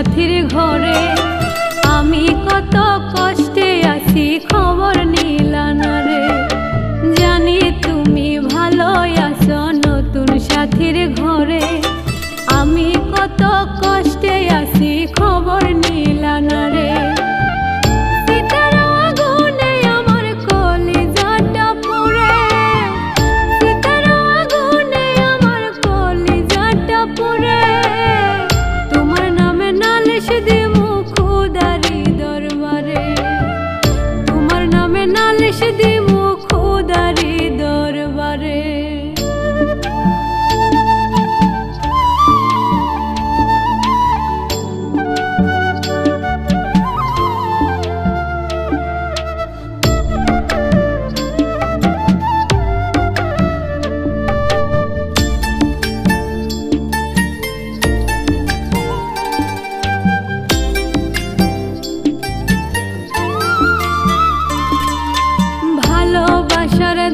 সাথীর ঘরে আমি কত কষ্টে আছি খবর নিলা না রে। জানি তুমি ভালো আছো নতুন সাথীর ঘরে আমি কত কষ্টে আছি খবর নিলা না রে।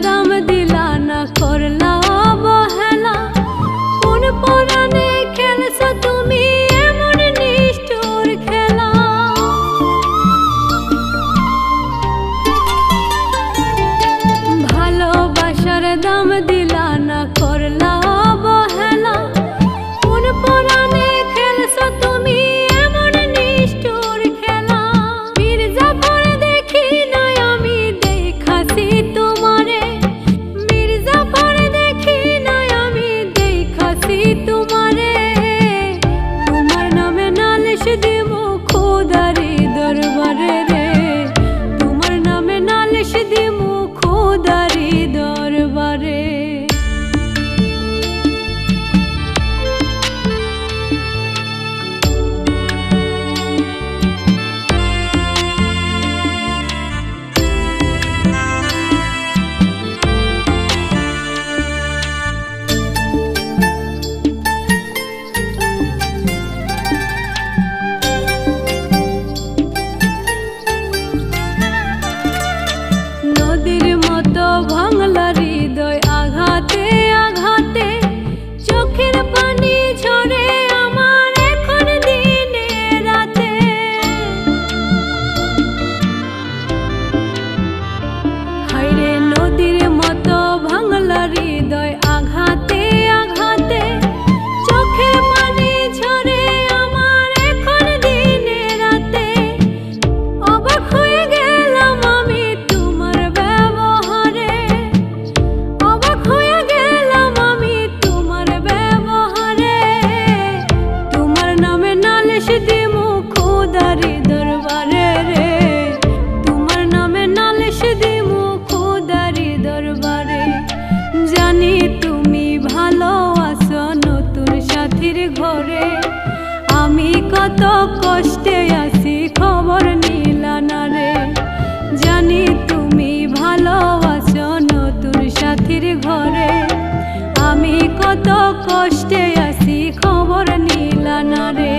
দাম দিলা না করলা অবহেলা কোন পরাণে খেলছো তুমি এমন নিষ্ঠুর খেলা। ভালোবাসার দাম দিলা না করলা অবহেলা কোন পরাণে খেলছো তুমি এমন নিষ্ঠুর খেলা। মির্জাফর দেখি নাই আমি দেখাছি ভাঙলা হৃদয় আঘাতে আঘাতে চোখের পানি ঝরে আমার এখন দিনে রাতে। হায়রে নদীর মতো ভাঙলা হৃদয় আঘাতে আঘাতে চোখের পানি ঝরে আমার এখন দিনে রাতে। অবাক হয়ে গেলাম আমি তোমার ঘরে আমি কত কষ্টে আছি খবর নিলা না রে। জানি তুমি ভালো আছো নতুন সাথীর ঘরে আমি কত কষ্টে আছি খবর নিলা না রে।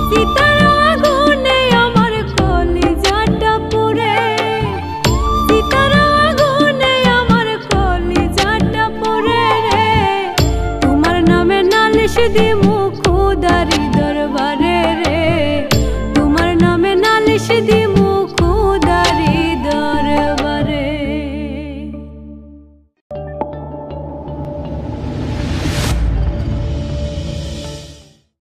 সীতার আগুনে আমার কলিজাটা পুড়ে সীতার আগুনে আমার কলিজাটা পুড়ে রে। তোমার নামে নালিশ দিমু খোদারি